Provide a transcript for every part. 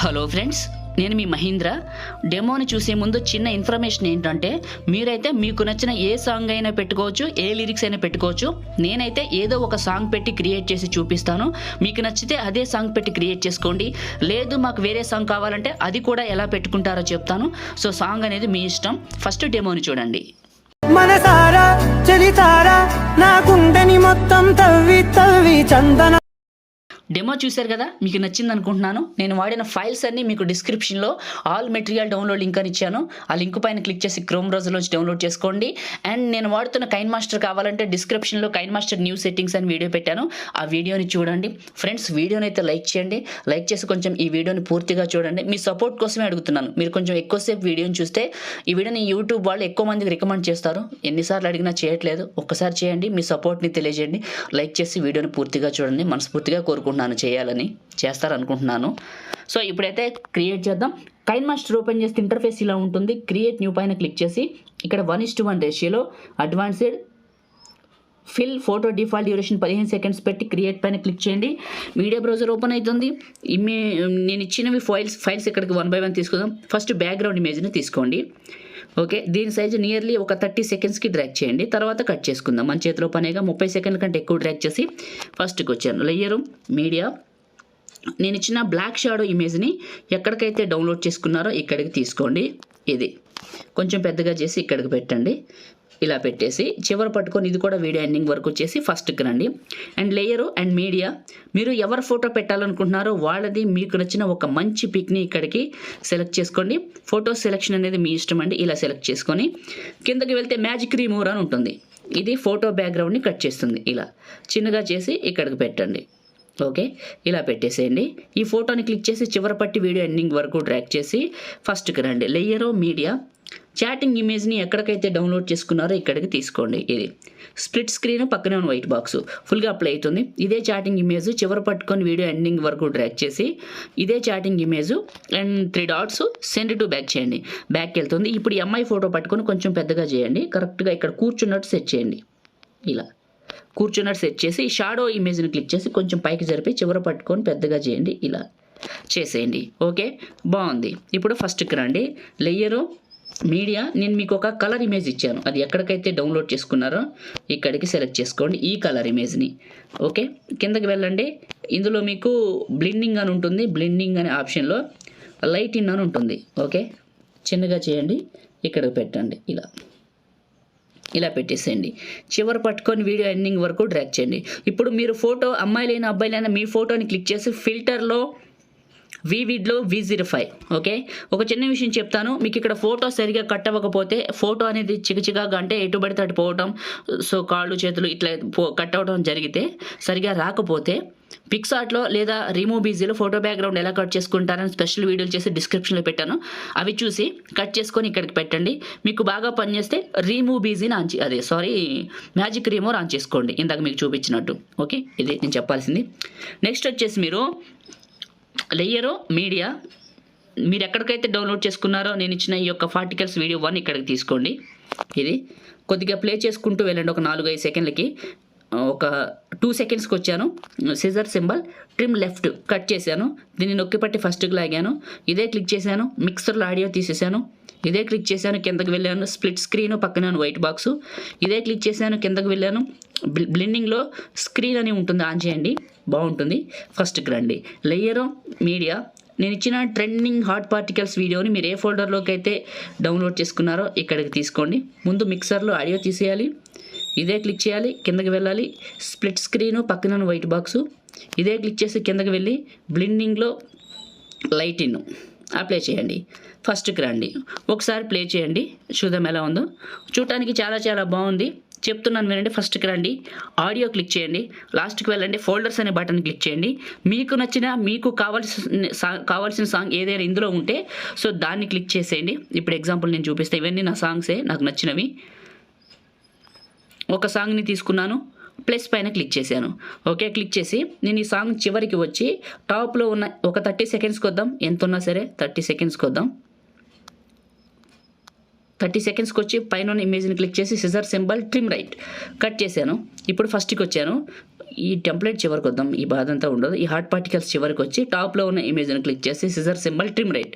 Hello friends, నేను మీ మహేంద్ర. డెమోని చూసే ముందు చిన్న ఇన్ఫర్మేషన్ ఏంటంటే, మీరైతే మీకు నచ్చిన ఏ సాంగ్ అయినా పెట్టుకోవచ్చు, ఏ లిరిక్స్ అయినా పెట్టుకోవచ్చు. నేనైతే ఏదో ఒక సాంగ్ పెట్టి క్రియేట్ చేసి చూపిస్తాను. మీకు నచ్చితే అదే సాంగ్ పెట్టి క్రియేట్ చేసుకోండి. లేదు మాకు వేరే సాంగ్ కావాలంటే అది కూడా ఎలా పెట్టుకుంటారో చెప్తాను. సో సాంగ్ అనేది మీ ఇష్టం. ఫస్ట్ డెమోని చూడండి. మనసారా చలితారా నా గుండెని మొత్తం తవ్వి తవ్వి చందన. డెమో చూశారు కదా, మీకు నచ్చింది అనుకుంటున్నాను. నేను వాడిన ఫైల్స్ అన్ని మీకు డిస్క్రిప్షన్లో ఆల్ మెటీరియల్ డౌన్లోడ్ లింక్ అని ఇచ్చాను. ఆ లింక్ పైన క్లిక్ చేసి క్రోమ్ బ్రౌజర్లోంచి డౌన్లోడ్ చేసుకోండి. అండ్ నేను వాడుతున్న కైన్మాస్టర్ కావాలంటే డిస్క్రిప్షన్లో కైన్మాస్టర్ న్యూ సెట్టింగ్స్ అని వీడియో పెట్టాను. ఆ వీడియోని చూడండి. ఫ్రెండ్స్, వీడియోని అయితే లైక్ చేయండి. లైక్ చేసి కొంచెం ఈ వీడియోని పూర్తిగా చూడండి. మీ సపోర్ట్ కోసమే అడుగుతున్నాను. మీరు కొంచెం ఎక్కువసేపు వీడియోని చూస్తే ఈ వీడియోని యూట్యూబ్ వాళ్ళు ఎక్కువ మందికి రికమెండ్ చేస్తారు. ఎన్నిసార్లు అడిగినా చేయట్లేదు. ఒక్కసారి చేయండి. మీ సపోర్ట్ని తెలియజేయండి. లైక్ చేసి వీడియోని పూర్తిగా చూడండి. మనస్ఫూర్తిగా కోరుకుంటున్నాను చేయాలని, చేస్తారనుకుంటున్నాను. సో ఇప్పుడైతే క్రియేట్ చేద్దాం. కైన్మాస్టర్ ఓపెన్ చేస్తే ఇంటర్ఫేస్ ఇలా ఉంటుంది. క్రియేట్ న్యూ పైన క్లిక్ చేసి ఇక్కడ 1:1 రేషియోలో advanced fill photo default duration 15 seconds పెట్టి క్రియేట్ పైన క్లిక్ చేయండి. మీడియా బ్రౌజర్ ఓపెన్ అవుతుంది. నేను ఇచ్చినవి ఫైల్స్ ఇక్కడికి 1 by 1 తీసుకుందాం. ఫస్ట్ బ్యాక్గ్రౌండ్ ఇమేజ్ని తీసుకోండి. ఓకే, దీని సైజు నియర్లీ ఒక 30 సెకండ్స్కి డ్రాగ్ చేయండి. తర్వాత కట్ చేసుకుందాం. మన చేతిలో పనేగా 30 సెకండ్ల కంటే ఎక్కువ డ్రాగ్ చేసి ఫస్ట్కి వచ్చాను. లేయరు, మీడియా, నేను ఇచ్చిన బ్లాక్ షాడో ఇమేజ్ని ఎక్కడికైతే డౌన్లోడ్ చేసుకున్నారో ఇక్కడికి తీసుకోండి. ఇది కొంచెం పెద్దగా చేసి ఇక్కడికి పెట్టండి. ఇలా పెట్టేసి చివరి పట్టుకొని ఇది కూడా వీడియో ఎండింగ్ వరకు వచ్చేసి ఫస్ట్కి రండి. అండ్ లేయరు అండ్ మీడియా, మీరు ఎవరు ఫోటో పెట్టాలనుకుంటున్నారో వాళ్ళది మీకు నచ్చిన ఒక మంచి పిక్ని ఇక్కడికి సెలెక్ట్ చేసుకోండి. ఫోటో సెలెక్షన్ అనేది మీ ఇష్టం అండి. ఇలా సెలెక్ట్ చేసుకొని కిందకి వెళ్తే మ్యాజిక్ రిమూవర్ అని ఉంటుంది. ఇది ఫోటో బ్యాక్గ్రౌండ్ని కట్ చేస్తుంది. ఇలా చిన్నగా చేసి ఇక్కడికి పెట్టండి. ఓకే, ఇలా పెట్టేసేయండి. ఈ ఫోటోని క్లిక్ చేసి చివరి పట్టి వీడియో ఎండింగ్ వరకు డ్రాగ్ చేసి ఫస్ట్కి రండి. లేయరు, మీడియా, చాటింగ్ ఇమేజ్ని ఎక్కడికైతే డౌన్లోడ్ చేసుకున్నారో ఇక్కడికి తీసుకోండి. ఇది స్ప్లిట్ స్క్రీన్, పక్కనే ఉన్న వైట్ బాక్స్ ఫుల్గా అప్లై అవుతుంది. ఇదే చాటింగ్ ఇమేజ్ చివరి పట్టుకొని వీడియో ఎండింగ్ వరకు డ్రాగ్ చేసి ఇదే chatting image and 3 dots send to back చేయండి. బ్యాక్కి వెళ్తుంది. ఇప్పుడు ఈ అమ్మాయి ఫోటో పట్టుకొని కొంచెం పెద్దగా చేయండి. కరెక్ట్గా ఇక్కడ కూర్చున్నట్టు సెట్ చేయండి. ఇలా కూర్చున్నట్టు సెట్ చేసి షాడో ఇమేజ్ని క్లిక్ చేసి కొంచెం పైకి జరిపి చివర పట్టుకొని పెద్దగా చేయండి. ఇలా చేసేయండి. ఓకే, బాగుంది. ఇప్పుడు ఫస్ట్కి రండి. లేయరు, మీడియా, నేను మీకు ఒక కలర్ ఇమేజ్ ఇచ్చాను. అది ఎక్కడికైతే డౌన్లోడ్ చేసుకున్నారో ఇక్కడికి సెలెక్ట్ చేసుకోండి ఈ కలర్ ఇమేజ్ని. ఓకే, కిందకి వెళ్ళండి. ఇందులో మీకు బ్లెండింగ్ అని ఉంటుంది. బ్లెండింగ్ అనే ఆప్షన్లో లైట్ ఇన్ అని ఉంటుంది. ఓకే, చిన్నగా చేయండి. ఇక్కడికి పెట్టండి. ఇలా పెట్టేసేయండి. చివరి పట్టుకొని వీడియో ఎండింగ్ వరకు డ్రాగ్ చేయండి. ఇప్పుడు మీరు ఫోటో అమ్మాయిలైనా అబ్బాయిలైనా మీ ఫోటోని క్లిక్ చేసి ఫిల్టర్లో వివిడ్లో V05. ఓకే, ఒక చిన్న విషయం చెప్తాను. మీకు ఇక్కడ ఫోటో సరిగా కట్ అవ్వకపోతే ఫోటో అనేది చికచికాగా అంటే ఎటు పడితే అటు పోవటం, సో కాళ్ళు చేతులు ఇట్లా కట్ అవ్వడం జరిగితే సరిగా రాకపోతే పిక్సార్ట్లో లేదా RemoveBGలో ఫోటో బ్యాక్గ్రౌండ్ ఎలా కట్ చేసుకుంటారని స్పెషల్ వీడియోలు చేసి డిస్క్రిప్షన్లో పెట్టాను. అవి చూసి కట్ చేసుకొని ఇక్కడికి పెట్టండి. మీకు బాగా పనిచేస్తే RemoveBGని మ్యాజిక్ రిమూవర్ ఆన్ చేసుకోండి, ఇందాక మీకు చూపించినట్టు. ఓకే, ఇది నేను చెప్పాల్సింది. నెక్స్ట్ వచ్చేసి మీరు లేయరు, మీడియా, మీరు ఎక్కడికైతే డౌన్లోడ్ చేసుకున్నారో నేను ఇచ్చిన ఈ యొక్క పార్టికల్స్ వీడియో 1 ఇక్కడికి తీసుకోండి. ఇది కొద్దిగా ప్లే చేసుకుంటూ వెళ్ళండి. ఒక 4-5 సెకండ్లకి, ఒక 2 సెకండ్స్కి వచ్చాను. Scissor symbol, trim left cut చేశాను. దీన్ని నొక్కి పట్టి ఫస్ట్కి లాగాను. ఇదే క్లిక్ చేశాను. మిక్సర్లో ఆడియో తీసేసాను. ఇదే క్లిక్ చేశాను. కిందకి వెళ్ళాను. స్ప్లిట్ స్క్రీన్, పక్కన వైట్ బాక్స్. ఇదే క్లిక్ చేశాను. కిందకి వెళ్ళాను. బ్లెండింగ్లో స్క్రీన్ అని ఉంటుంది, ఆన్ చేయండి, బాగుంటుంది. ఫస్ట్కి రండి. లేయరు, మీడియా, నేను ఇచ్చిన ట్రెండింగ్ హాట్ పార్టికల్స్ వీడియోని మీరు ఏ ఫోల్డర్లోకి అయితే డౌన్లోడ్ చేసుకున్నారో ఇక్కడికి తీసుకోండి. ముందు మిక్సర్లో ఆడియో తీసేయాలి. ఇదే క్లిక్ చేయాలి. కిందకి వెళ్ళాలి. స్ప్లిట్ స్క్రీను, పక్కన వైట్ బాక్సు. ఇదే క్లిక్ చేసి కిందకి వెళ్ళి బ్లెండింగ్లో లైట్ ఇన్ అప్లై చేయండి. ఫస్ట్కి రండి. ఒకసారి ప్లే చేయండి, చూద్దాం ఎలా ఉందో. చూడటానికి చాలా చాలా బాగుంది. చెప్తున్నాను వినండి. ఫస్ట్కి రండి, ఆడియో క్లిక్ చేయండి. లాస్ట్కి వెళ్ళండి, ఫోల్డర్స్ అనే బటన్ క్లిక్ చేయండి. మీకు నచ్చిన, మీకు కావాల్సిన సాంగ్ ఏదైనా ఇందులో ఉంటే సో దాన్ని క్లిక్ చేసేయండి. ఇప్పుడు ఎగ్జాంపుల్ నేను చూపిస్తాను. ఇవన్నీ నా సాంగ్సే, నాకు నచ్చినవి. ఒక సాంగ్ని తీసుకున్నాను, ప్లస్ పైన క్లిక్ చేశాను. ఓకే, క్లిక్ చేసి నేను ఈ సాంగ్ చివరికి వచ్చి టాప్లో ఉన్న ఒక 30 సెకండ్స్కి వద్దాం. ఎంత ఉన్నా సరే 30 సెకండ్స్కి వద్దాం. 30 సెకండ్స్కి వచ్చి పైన ఇమేజ్ని క్లిక్ చేసి scissor symbol, trim right cut చేశాను. ఇప్పుడు ఫస్ట్కి వచ్చాను. ఈ టెంప్లెట్ చివరికి వద్దాం, ఈ బాధ అంతా ఉండదు. ఈ హార్ట్ పార్టికల్స్ చివరికి వచ్చి టాప్లో ఉన్న ఇమేజ్ని క్లిక్ చేసి scissor symbol trim right.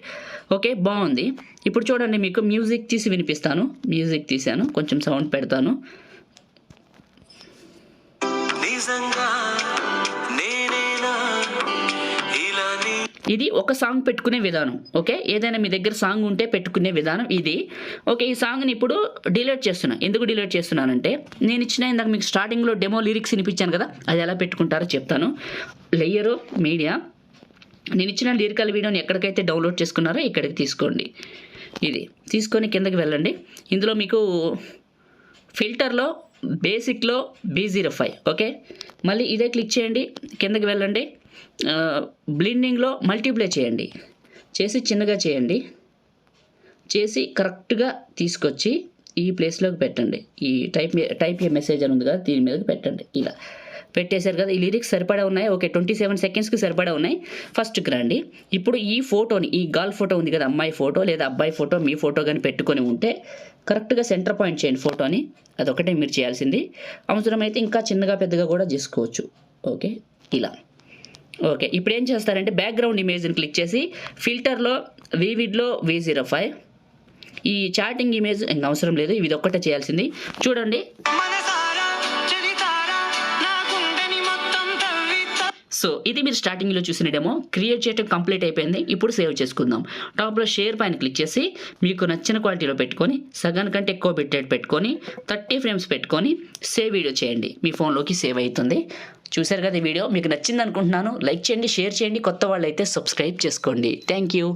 Okay, బాగుంది. ఇప్పుడు చూడండి, మీకు మ్యూజిక్ తీసి వినిపిస్తాను. మ్యూజిక్ తీసాను, కొంచెం సౌండ్ పెడతాను. ఇది ఒక సాంగ్ పెట్టుకునే విధానం. ఓకే, ఏదైనా మీ దగ్గర సాంగ్ ఉంటే పెట్టుకునే విధానం ఇది. ఓకే, ఈ సాంగ్ని ఇప్పుడు డిలీట్ చేస్తున్నా. ఎందుకు డిలీట్ చేస్తున్నానంటే, నేను ఇచ్చిన ఇందాక మీకు స్టార్టింగ్లో డెమో లిరిక్స్ వినిపించాను కదా, అది ఎలా పెట్టుకుంటారో చెప్తాను. లేయరు మీడియా, నేను ఇచ్చిన లిరికల్ వీడియోని ఎక్కడికైతే డౌన్లోడ్ చేసుకున్నారో ఇక్కడికి తీసుకోండి. ఇది తీసుకొని కిందకి వెళ్ళండి. ఇందులో మీకు ఫిల్టర్లో బేసిక్లో B05. ఓకే, మళ్ళీ ఇదే క్లిక్ చేయండి, కిందకి వెళ్ళండి. బ్లిండింగ్లో మల్టీప్లై చేయండి, చేసి చిన్నగా చేయండి, చేసి కరెక్ట్గా తీసుకొచ్చి ఈ ప్లేస్లోకి పెట్టండి. ఈ టైప్ ఏ మెసేజ్ అని ఉంది కదా, దీని మీదకి పెట్టండి. ఇలా పెట్టేశారు కదా, ఈ లిరిక్స్ సరిపడా ఉన్నాయి. ఓకే, 27 సెకండ్స్కి సరిపడా ఉన్నాయి. ఫస్ట్కి రండి. ఇప్పుడు ఈ ఫోటోని, ఈ గర్ల్ ఫోటో ఉంది కదా, అమ్మాయి ఫోటో లేదా అబ్బాయి ఫోటో, మీ ఫోటో కానీ పెట్టుకొని ఉంటే కరెక్ట్గా సెంటర్ పాయింట్ చేయండి ఫోటోని. అదొకటే మీరు చేయాల్సింది. అవసరమైతే ఇంకా చిన్నగా పెద్దగా కూడా చేసుకోవచ్చు. ఓకే, ఇలా. ఓకే, ఇప్పుడు ఏం చేస్తారంటే బ్యాక్గ్రౌండ్ ఇమేజ్ని క్లిక్ చేసి ఫిల్టర్లో వివిడ్లో V05. ఈ చాటింగ్ ఇమేజ్ ఇంకా అవసరం లేదు, ఇది ఒక్కటే చేయాల్సింది. చూడండి, సో ఇది మీరు స్టార్టింగ్లో చూసిన డెమో. క్రియేట్ చేయడం కంప్లీట్ అయిపోయింది. ఇప్పుడు సేవ్ చేసుకుందాం. టాప్లో షేర్ పైన క్లిక్ చేసి మీకు నచ్చిన క్వాలిటీలో పెట్టుకొని సగాని కంటే ఎక్కువ బిట్రేట్ పెట్టుకొని 30 ఫ్రేమ్స్ పెట్టుకొని సేవ్ వీడియో చేయండి. మీ ఫోన్లోకి సేవ్ అవుతుంది. చూశారు కదా, ఈ వీడియో మీకు నచ్చింది అనుకుంటున్నాను. లైక్ చేయండి, షేర్ చేయండి. కొత్త వాళ్ళు అయితే సబ్స్క్రైబ్ చేసుకోండి. Thank you.